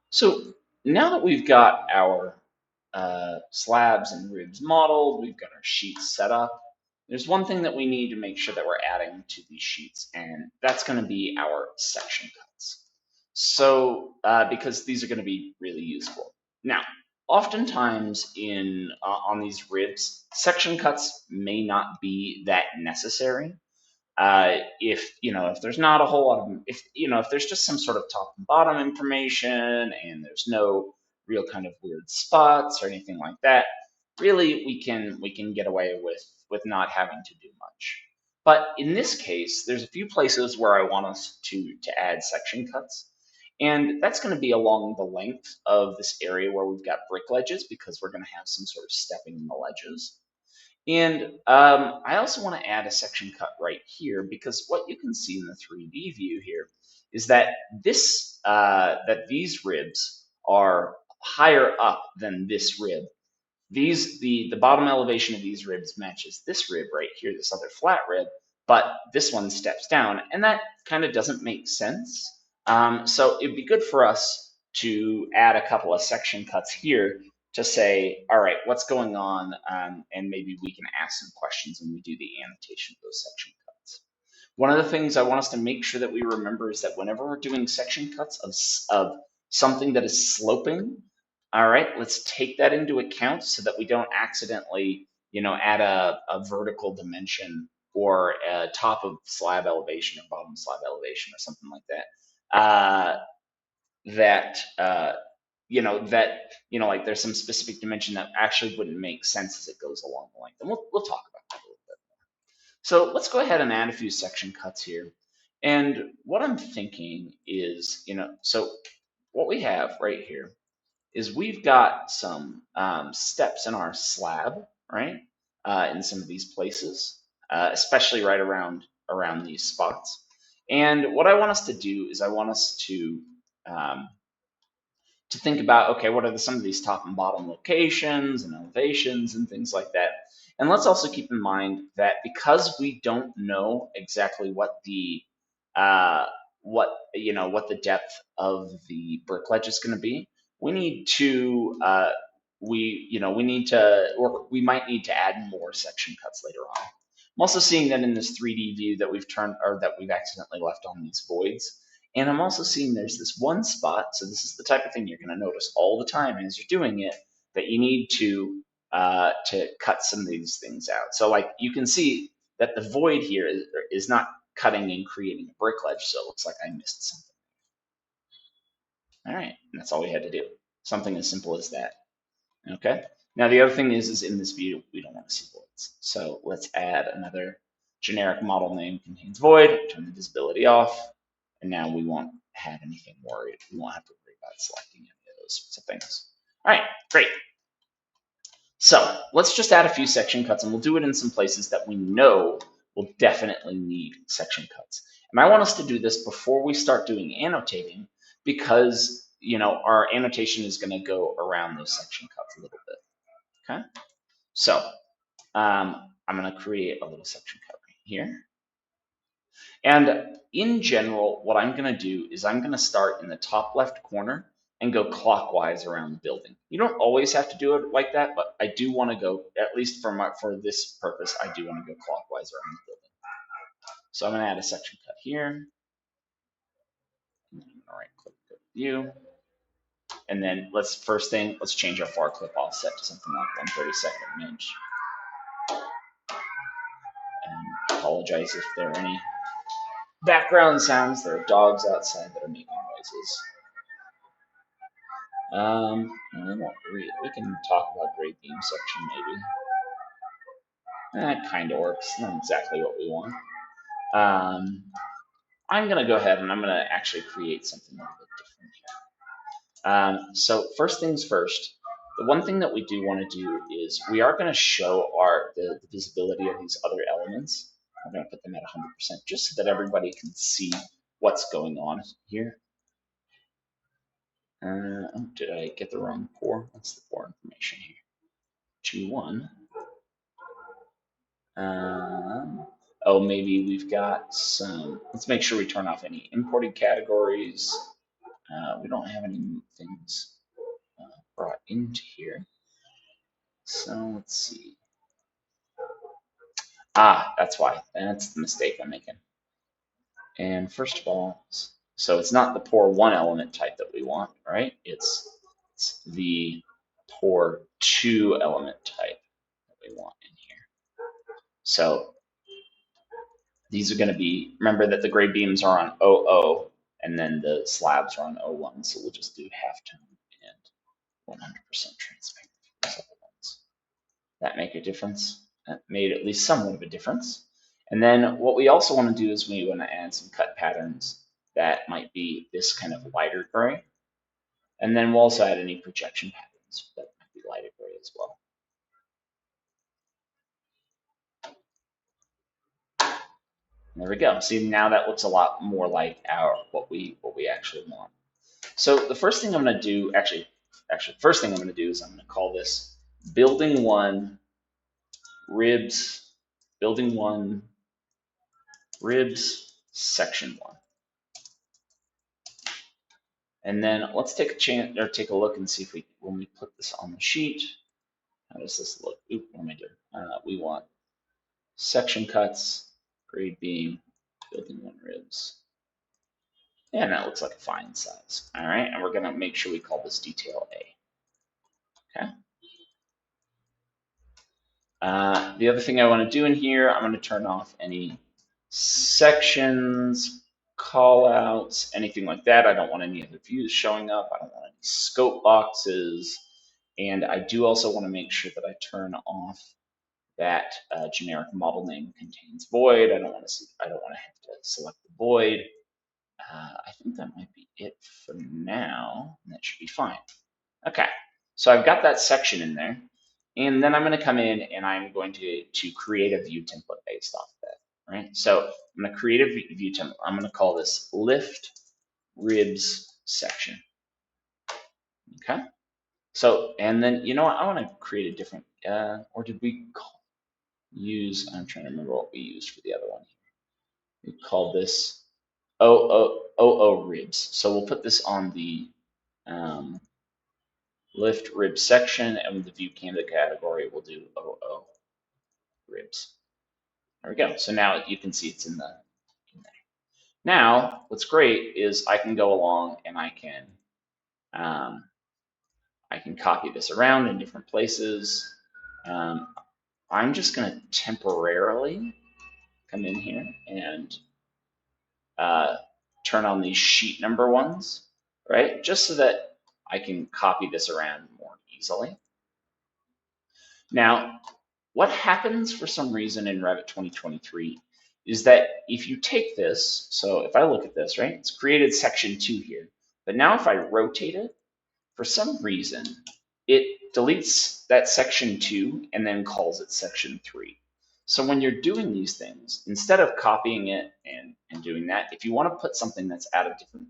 So now that we've got our slabs and ribs modeled, we've got our sheets set up, there's one thing that we need to make sure that we're adding to these sheets, and that's going to be our section cuts. So, because these are going to be really useful. Now, oftentimes on these ribs, section cuts may not be that necessary. If there's not a whole lot of if there's just some sort of top and bottom information and there's no real kind of weird spots or anything like that, really we can get away with not having to do much. But in this case, there's a few places where I want us to add section cuts. And that's going to be along the length of this area where we've got brick ledges because we're going to have some sort of stepping in the ledges. And I also want to add a section cut right here because what you can see in the 3D view here is that these ribs are higher up than this rib. The bottom elevation of these ribs matches this rib right here, this other flat rib, but this one steps down, and that kind of doesn't make sense. So it'd be good for us to add a couple of section cuts here to say, all right, what's going on, and maybe we can ask some questions when we do the annotation of those section cuts. One of the things I want us to make sure that we remember is that whenever we're doing section cuts of something that is sloping, all right, let's take that into account so that we don't accidentally, add a vertical dimension or a top of slab elevation or bottom slab elevation or something like that. That like there's some specific dimension that actually wouldn't make sense as it goes along the length, and we'll talk about that a little bit. So let's go ahead and add a few section cuts here. And what I'm thinking is, so what we have right here is we've got some steps in our slab, right? In some of these places, especially right around these spots. And what I want us to do is I want us um, to think about, okay, what are some of these top and bottom locations and elevations and things like that. And let's also keep in mind that because we don't know exactly uh, what the depth of the brick ledge is going to be, we need to or we might need to add more section cuts later on. I'm also seeing that in this 3D view that we've accidentally left on these voids. And I'm also seeing there's this one spot, so this is the type of thing you're going to notice all the time as you're doing it, that you need to cut some of these things out. So like you can see that the void here is not cutting and creating a brick ledge, so it looks like I missed something. All right, and that's all we had to do. Something as simple as that. Okay. Now the other thing is in this view we don't want to see voids, so let's add another generic model name contains void. Turn the visibility off, and now we won't have anything worried. We won't have to worry about selecting any of those sorts of things. All right, great. So let's just add a few section cuts, and we'll do it in some places that we know will definitely need section cuts. And I want us to do this before we start doing annotating because our annotation is going to go around those section cuts a little bit. Okay, so I'm going to create a little section cut right here. And in general, what I'm going to do is I'm going to start in the top left corner and go clockwise around the building. You don't always have to do it like that, but I do want to go, at least for this purpose, I do want to go clockwise around the building. So I'm going to add a section cut here. All right, click view. And then let's change our far clip offset to something like 1/32 inch. And apologize if there are any background sounds. There are dogs outside that are making noises. We can talk about grade beam section maybe. That kind of works. Not exactly what we want. I'm going to go ahead and I'm going to actually create something a little bit different here. So first things first, the one thing that we do want to do is we are going to show the visibility of these other elements. I'm going to put them at 100% just so that everybody can see what's going on here. Did I get the wrong pour? That's the pour information here. 2.1. Oh, maybe we've got some. Let's make sure we turn off any imported categories. We don't have any things brought into here. So let's see. Ah, that's why. That's the mistake I'm making. And first of all, so it's not the poor one element type that we want, right? It's the poor two element type that we want in here. So these are going to be, remember that the gray beams are on 00 and then the slabs are on 01. So we'll just do halftone and 100% transparent. That make a difference? That made at least somewhat of a difference. And then what we also want to do is we want to add some cut patterns that might be this kind of lighter gray. And then we'll also add any projection patterns that might be lighter gray as well. And there we go. See, now that looks a lot more like what we actually want. So the first thing I'm going to do, actually, first thing I'm going to do is I'm going to call this building one ribs, building one ribs section one. And then let's take a look and see if when we put this on the sheet, how does this look? Oop, what am I doing? We want section cuts, grade beam, building one ribs. And that looks like a fine size. All right, and we're gonna make sure we call this detail A. Okay. The other thing I want to do in here, I'm going to turn off any sections, callouts, anything like that. I don't want any other views showing up. I don't want any scope boxes. And I do also want to make sure that I turn off that generic model name contains void. I don't want to have to select the void. I think that might be it for now. And that should be fine. Okay, so I've got that section in there. And then I'm going to come in and I'm going to create a view template based off of that, right? So I'm going to create a view template. I'm going to call this lift ribs section. Okay. So, and then, you know what? I want to create a different, or did we use, I'm trying to remember what we used for the other one. We called this OO ribs. So we'll put this on the lift rib section, and with the view candidate category, we'll do OO ribs. There we go. So now you can see it's in there. Now, what's great is I can go along and I can copy this around in different places. I'm just going to temporarily come in here and turn on these sheet number ones, right? Just so that I can copy this around more easily. Now, what happens for some reason in Revit 2023 is that if you take this, so if I look at this, right, it's created section 2 here, but now if I rotate it, for some reason, it deletes that section 2 and then calls it section 3. So when you're doing these things, instead of copying it and doing that, if you want to put something that's at a different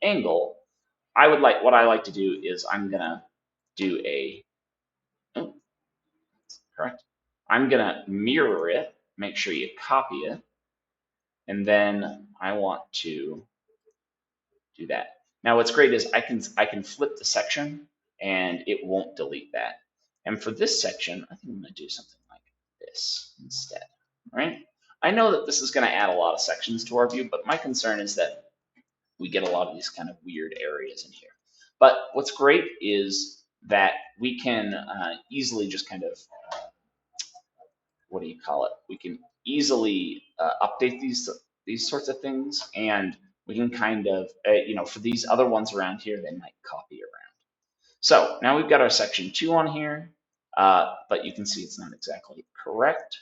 angle, what I like to do is I'm gonna do correct. I'm gonna mirror it, make sure you copy it, and then I want to do that. Now what's great is I can flip the section and it won't delete that. And for this section, I think I'm gonna do something like this instead, right? I know that this is gonna add a lot of sections to our view, but my concern is that we get a lot of these kind of weird areas in here. But what's great is that we can easily just kind of what do you call it? We can easily update these sorts of things, and we can kind of, for these other ones around here, they might copy around. So now we've got our section 2 on here, but you can see it's not exactly correct.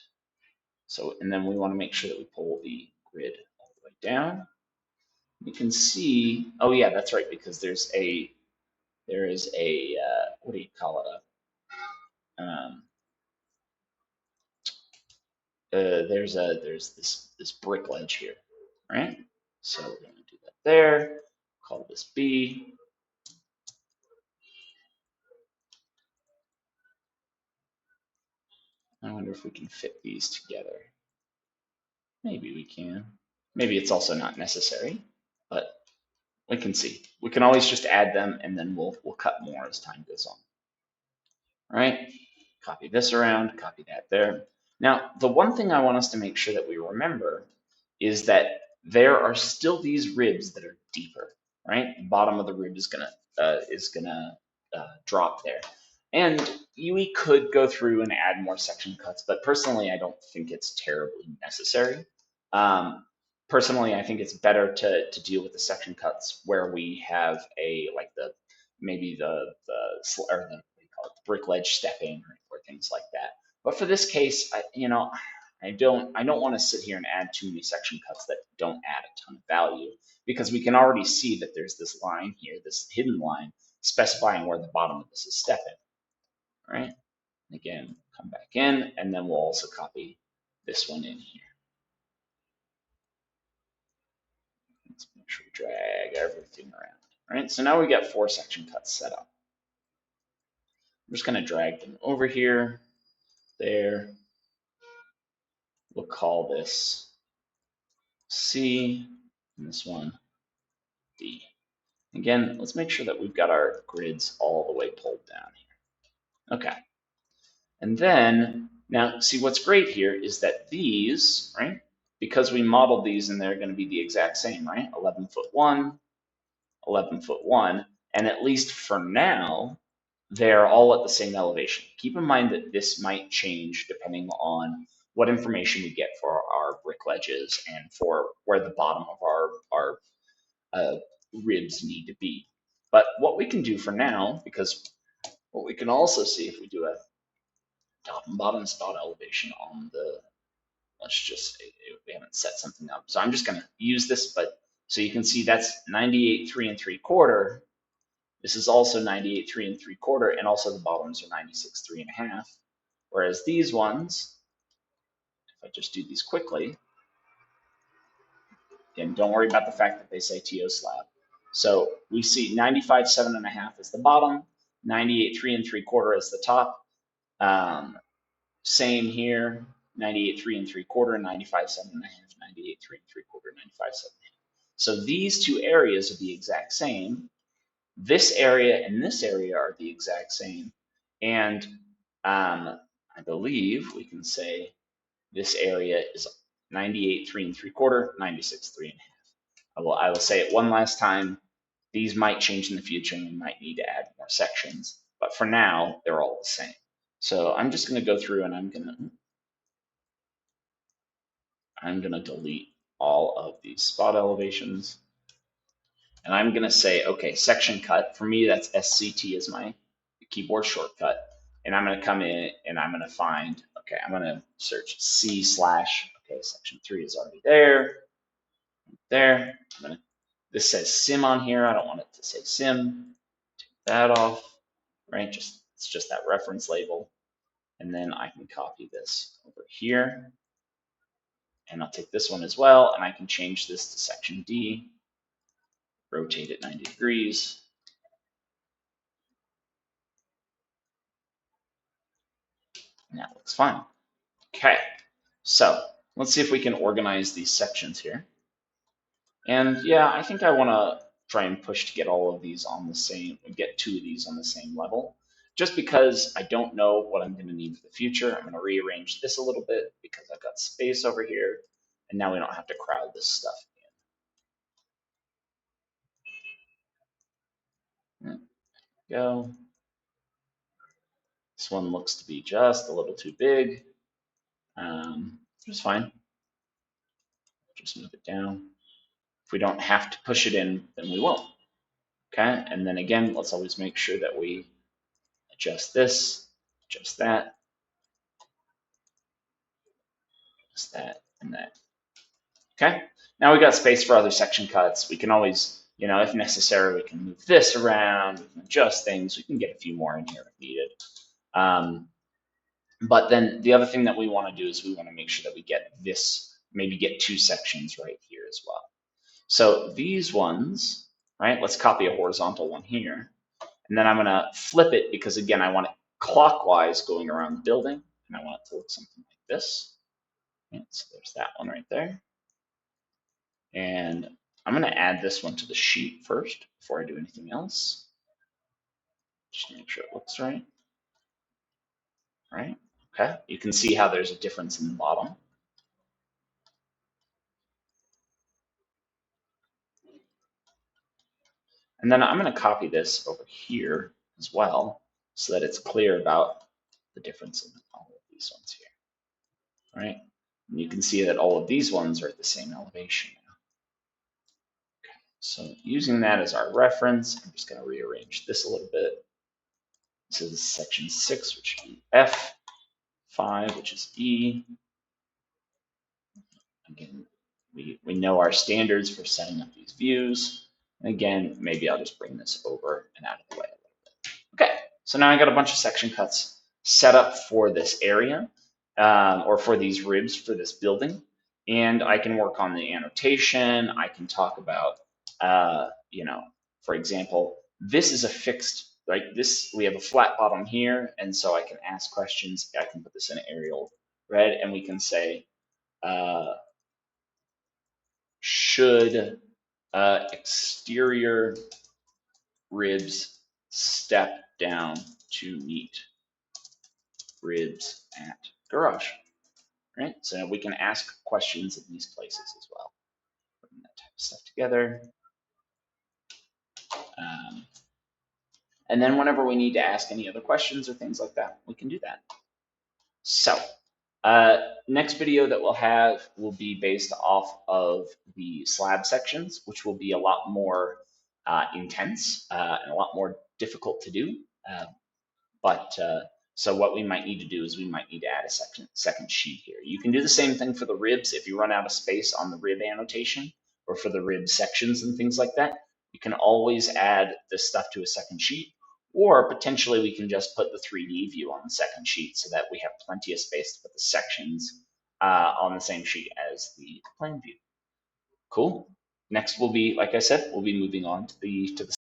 So, and then we want to make sure that we pull the grid all the way down. You can see, oh yeah, that's right, because there is a what do you call it? There's this brick ledge here, right? So we're going to do that there. Call this B. I wonder if we can fit these together. Maybe we can. Maybe it's also not necessary, but We can see. We can always just add them, and then we'll cut more as time goes on. All right, copy this around, copy that there. Now, the one thing I want us to make sure that we remember is that there are still these ribs that are deeper, right? The bottom of the rib is gonna drop there, and we could go through and add more section cuts, but personally, I don't think it's terribly necessary. Um, Personally, I think it's better to deal with the section cuts where we have a like the maybe or the what do you call it, brick ledge stepping or things like that. But for this case, I don't want to sit here and add too many section cuts that don't add a ton of value because we can already see that there's this line here, this hidden line specifying where the bottom of this is stepping. All right. Again, come back in, and then we'll also copy this one in here. Let's make sure we drag everything around. All right, so now we got 4 section cuts set up. I'm just going to drag them over here, there. We'll call this C, and this one D. Again, let's make sure that we've got our grids all the way pulled down here. Okay. And then, now see what's great here is that these, right, because we modeled these and they're going to be the exact same, right? 11 foot 1, 11 foot 1, and at least for now, they're all at the same elevation. Keep in mind that this might change depending on what information we get for our brick ledges and for where the bottom of our ribs need to be. But what we can do for now, because what we can also see if we do a top and bottom spot elevation on the, let's just say we haven't set something up. So I'm just going to use this, but so you can see that's 98, 3 3/4. This is also 98, 3 3/4, and also the bottoms are 96, 3 1/2. Whereas these ones, if I just do these quickly, again, don't worry about the fact that they say TO slab. So we see 95, 7 1/2 is the bottom, 98, 3 3/4 is the top. Same here, 98, 3 3/4, 95, 7 1/2, 98, 3 3/4, 95, 7 1/2. So these two areas are the exact same. This area and this area are the exact same. And I believe we can say this area is 98, 3 3/4, 96, 3 1/2. I will say it one last time. These might change in the future and we might need to add more sections. But for now, they're all the same. So I'm just going to go through and I'm going to delete all of these spot elevations. And I'm going to say, okay, section cut. For me, that's SCT is my keyboard shortcut. And I'm going to come in and I'm going to find, okay, I'm going to search C/, okay, section 3 is already there. There. This says sim on here. I don't want it to say sim. Take that off, right? It's just that reference label. And then I can copy this over here. And I'll take this one as well, and I can change this to section D, rotate it 90 degrees. And that looks fine. Okay, so let's see if we can organize these sections here. And yeah, I think I want to try and push to get all of these on the same, get 2 of these on the same level, just because I don't know what I'm going to need for the future. I'm going to rearrange this a little bit because I've got space over here, and now we don't have to crowd this stuff in. There we go. This one looks to be just a little too big. It's fine. Just move it down. If we don't have to push it in, then we won't. Okay, and then again, let's always make sure that we adjust this, adjust that, adjust that, and that. Okay, now we got space for other section cuts. We can always, if necessary, we can move this around, we can adjust things, we can get a few more in here if needed. But then the other thing that we want to do is we want to make sure that we get this, maybe get 2 sections right here as well. So these ones, right, let's copy a horizontal one here. And then I'm going to flip it because, again, I want it clockwise going around the building. And I want it to look something like this. And so there's that one right there. And I'm going to add this one to the sheet first before I do anything else. Just to make sure it looks right. Right? Okay. You can see how there's a difference in the bottom. And then I'm going to copy this over here as well so that it's clear about the difference in all of these ones here. Right? And you can see that all of these ones are at the same elevation now. Okay. So using that as our reference, I'm just going to rearrange this a little bit. This is section 6, which would be F, 5, which is E. Again, we know our standards for setting up these views. And again, maybe I'll just bring this over and out of the way a little bit. Okay, so now I got a bunch of section cuts set up for this area, or for these ribs for this building. And I can work on the annotation. I can talk about, for example, this is a fixed, like this, we have a flat bottom here. And so I can ask questions. I can put this in Arial red and we can say, should exterior ribs step down to meet ribs at garage, right? So we can ask questions in these places as well. Putting that type of stuff together. And then whenever we need to ask any other questions or things like that, we can do that. So next video that we'll have will be based off of the slab sections, which will be a lot more intense and a lot more difficult to do. So what we might need to do is we might need to add a second sheet here. You can do the same thing for the ribs if you run out of space on the rib annotation or for the rib sections and things like that. You can always add this stuff to a second sheet, or potentially we can just put the 3D view on the second sheet so that we have plenty of space to put the sections on the same sheet as the plan view. Cool. Next will be, like I said, we'll be moving on to the